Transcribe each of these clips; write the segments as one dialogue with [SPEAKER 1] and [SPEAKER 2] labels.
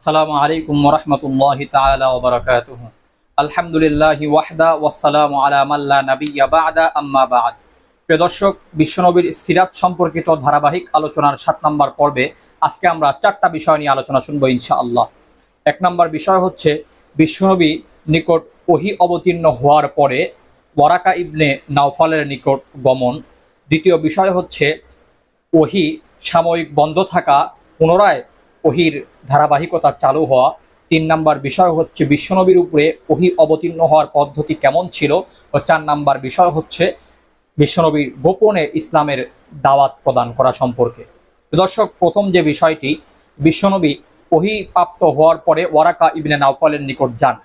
[SPEAKER 1] আসসালামু আলাইকুম ওয়া রাহমাতুল্লাহি তাআলা ওয়া বারাকাতুহু। আলহামদুলিল্লাহি ওয়াহদা ওয়াসসালামু আলা মান লা নাবিয়্যা বা'দা আম্মা বা'দ। প্রিয় দর্শক, বিশ্বনবীর সিরাত সম্পর্কিত ধারাবাহিক আলোচনার ৭ নম্বর পর্বে আজকে আমরা ৪টা বিষয় নিয়ে আলোচনা শুনবো ইনশাআল্লাহ। ১ নম্বর বিষয় হচ্ছে বিশ্বনবী নিকট ওহী অবতীর্ণ হওয়ার পরে ওয়ারাকা ইবনে নাওফালের নিকট গমন। দ্বিতীয় বিষয় হচ্ছে ওহী সাময়িক বন্ধ থাকা, পুনরায় ওহীর ধারাবাহিকতা চালু হওয়া। ৩ নম্বর বিষয় হচ্ছে বিশ্বনবীর উপরে ওহী অবতীর্ণ হওয়ার পদ্ধতি কেমন ছিল। ও ৪ নম্বর বিষয় হচ্ছে বিশ্বনবীর গোপনে ইসলামের দাওয়াত প্রদান করা সম্পর্কে। দর্শক, প্রথম যে বিষয়টি, বিশ্বনবী ওহী প্রাপ্ত হওয়ার পরে ওয়ারাকা ইবনে নাওফালের নিকট যান।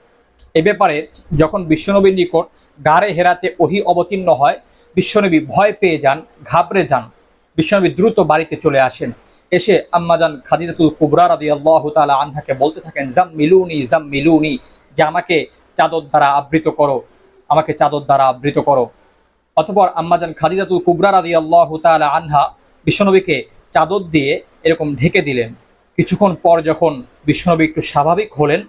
[SPEAKER 1] এ ব্যাপারে যখন বিশ্বনবীর নিকট গারে হেরাতে ওহী অবতীর্ণ হয়, বিশ্বনবী ভয় পেয়ে যান, ঘাবড়ে যান। বিশ্বনবী দ্রুত বাড়িতে চলে আসেন। এসে আম্মাজান খাদিজাতুল কুবরা রাদিয়াল্লাহু তাআলা আনহাকে বলতে থাকেন, জাম্মিলুনি জাম্মিলুনি, যে আমাকে চাদর দ্বারা আবৃত করো, আমাকে চাদর দ্বারা আবৃত করো। অতঃপর আম্মাজান খাদিজাতুল কুবরা রাদিয়াল্লাহু তাআলা আনহা বিশ্বনবীকে চাদর দিয়ে এরকম ঢেকে দিলেন। কিছুক্ষণ পর যখন বিশ্বনবী একটু স্বাভাবিক হলেন,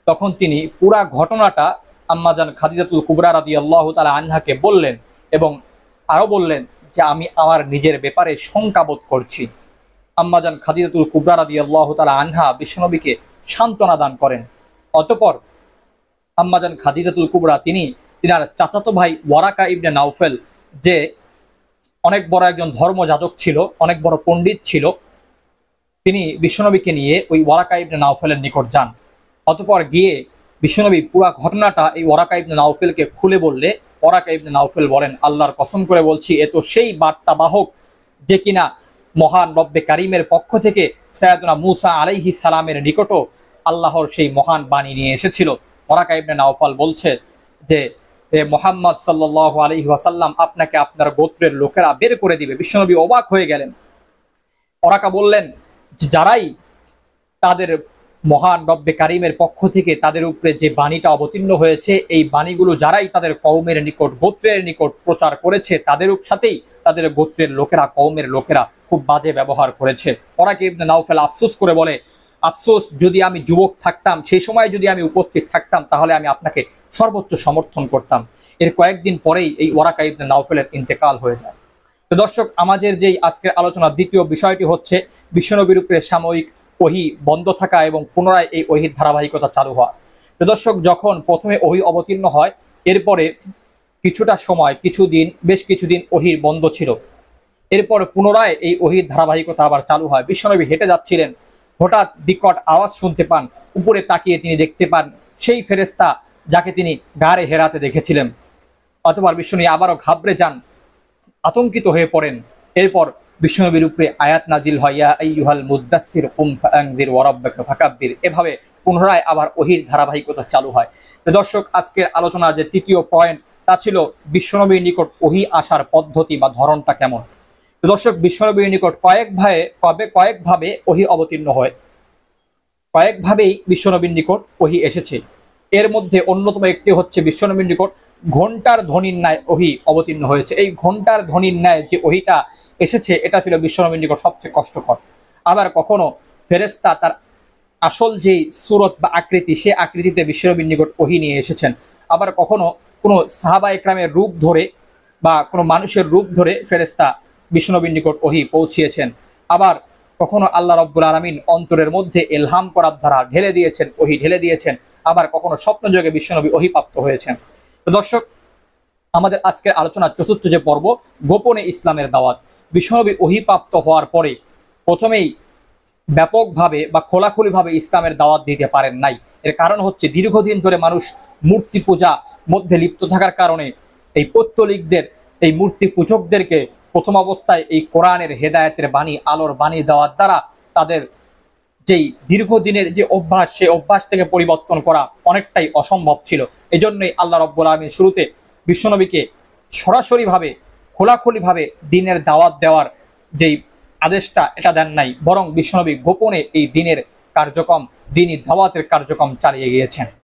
[SPEAKER 1] তখন তিনি পুরা ঘটনাটা আম্মাজান খাদিজাতুল কুবরা রাদিয়াল্লাহু তাআলা আনহাকে বললেন এবং আরও বললেন যে আমি আমার নিজের ব্যাপারে শঙ্কাবোধ করছি। আম্মাজান খাদিজাতুল কুবরা রাদিয়াল্লাহু তাআলা আনহা বিশ্বনবীকে সান্ত্বনা দান করেন। অতঃপর আম্মাজান খাদিজাতুল কুবরা তিনার চাচাতো ভাই ওয়ারাকা ইবনে নাওফেল, যে অনেক বড় একজন ধর্মযাজক ছিল, অনেক বড় পণ্ডিত ছিল, তিনি বিশ্বনবীকে নিয়ে ওই ওয়ারাকা ইবনে নাওফেলের নিকট যান। অতঃপর গিয়ে বিশ্বনবী পুরা ঘটনাটা এই ওয়ারাকা ইবনে নাওফেলকে খুলে বললে ওয়ারাকা ইবনে নাওফেল বলেন, আল্লাহর কসম করে বলছি, এ তো সেই বার্তাবাহক যে কিনা মহান রব্বে কারিমের পক্ষ থেকে সাইয়েদনা মুসা আলাইহিস সালামের নিকটও আল্লাহর সেই মহান বাণী নিয়ে এসেছিল। ওয়ারাকা ইবনে নাওফাল বলছে যে মুহাম্মদ সাল্লাল্লাহু আলাইহি ওয়াসাল্লাম আপনাকে আপনার গোত্রের লোকেরা বের করে দিবে। বিশ্বনবী অবাক হয়ে গেলেন। ওয়ারাকা বললেন, যারাই তাদের মহান রব্বে কারিমের পক্ষ থেকে তাদের উপরে যে বাণীটা অবতীর্ণ হয়েছে, এই বাণীগুলো যারাই তাদের কওমের নিকট, গোত্রের নিকট প্রচার করেছে, তাদের সাথেই তাদের গোত্রের লোকেরা, কওমের লোকেরা খুব বাজে ব্যবহার করেছে। ওয়ারাকা ইবনে নাওফেল আফসোস করে বলে, আফসোস, যদি আমি যুবক থাকতাম, সেই সময় যদি আমি উপস্থিত থাকতাম, তাহলে আমি আপনাকে সর্বোচ্চ সমর্থন করতাম। এর কয়েকদিন পরেই এই ওয়ারাকা ইবনে নাওফেলের ইন্তেকাল হয়ে যায়। তো দর্শক, আমাদের যেই আজকের আলোচনার দ্বিতীয় বিষয়টি হচ্ছে বিশ্বনবীর উপরে সাময়িক ওহী বন্ধ থাকা এবং পুনরায় এই ওহীর ধারাবাহিকতা চালু হওয়া। তো দর্শক, যখন প্রথমে ওহী অবতীর্ণ হয়, এরপরে কিছুটা সময়, বেশ কিছুদিন ওহীর বন্ধ ছিল। এরপর পুনরায় এই ওহীর ধারাবাহিকতা আবার চালু হয়। বিশ্বনবী হেঁটে যাচ্ছিলেন, হঠাৎ বিকট আওয়াজ শুনতে পান। উপরে তাকিয়ে তিনি দেখতে পান সেই ফেরেশতা যাকে তিনি গারে হেরাতে দেখেছিলেন। অতঃপর বিশ্বনবী আবারও ঘাবড়ে যান, আতঙ্কিত হয়ে পড়েন। এরপর বিশ্বনবীর উপরে আয়াত নাজিল হয়, ইয়া আইয়ুহাল মুদ্দাসসির কুম ফাআনজির ওয়া রাব্বাকা ফাকাব্বির। এভাবে পুনরায় আবার ওহীর ধারাবাহিকতা চালু হয়। তো দর্শক, আজকের আলোচনার যে তৃতীয় পয়েন্ট, তা ছিল বিশ্বনবীর নিকট ওহী আসার পদ্ধতি বা ধরনটা কেমন। তো দর্শক, বিশ্বনবীর নিকট কয়েকভাবে ওহী অবতীর্ণ হয়, কয়েকভাবেই বিশ্বনবীর নিকট ওহী এসেছে। এর মধ্যে অন্যতম একটি হচ্ছে বিশ্বনবীর নিকট ঘণ্টার ধ্বনির ন্যায় ওহী অবতীর্ণ হয়েছে। এই ঘণ্টার ধ্বনির ন্যায় যে ওহীটা এসেছে, এটা ছিল বিশ্বনবীর নিকট সবচেয়ে কষ্টকর। আবার কখনো ফেরেশতা তার আসল যেই সূরত বা আকৃতি, সে আকৃতিতে বিশ্বনবীর নিকট ওহী নিয়ে এসেছেন। আবার কখনো কোনো সাহাবা একরামের রূপ ধরে বা কোনো মানুষের রূপ ধরে ফেরেশতা বিশ্বনবীর নিকট ওহী পৌঁছিয়েছেন। আবার কখনো আল্লাহ রাব্বুল আলামিন অন্তরের মধ্যে ইলহাম করার দ্বারা ঢেলে দিয়েছেন, ওহী ঢেলে দিয়েছেন। আবার কখনো স্বপ্নযোগে বিশ্বনবী ওহী প্রাপ্ত হয়েছেন। তো দর্শক, আমাদের আজকের আলোচনার চতুর্থ যে পর্ব, গোপনে ইসলামের দাওয়াত। বিশ্বনবী ওহী প্রাপ্ত হওয়ার পরে প্রথমেই ব্যাপকভাবে বা খোলাখুলিভাবে ইসলামের দাওয়াত দিতে পারেন নাই। এর কারণ হচ্ছে দীর্ঘদিন ধরে মানুষ মূর্তি পূজা মধ্যে লিপ্ত থাকার কারণে এই পৌত্তলিকদের, এই মূর্তি পূজকদেরকে প্রথম অবস্থায় এই কোরআনের হেদায়েতের বাণী, আলোর বাণী দেওয়ার দ্বারা তাদের যেই দীর্ঘদিনের যে অভ্যাস, সেই অভ্যাস থেকে পরিবর্তন করা অনেকটাই অসম্ভব ছিল। এজন্যই আল্লাহ রাব্বুল আলামিন শুরুতে বিশ্বনবীকে সরাসরিভাবে, খোলাখুলিভাবে দ্বীনের দাওয়াত দেওয়ার যেই আদেশটা, এটা দেন নাই, বরং বিশ্বনবী গোপনে এই দ্বীনের কার্যক্রম, দ্বীনি দাওয়াতের কার্যক্রম চালিয়ে গিয়েছেন।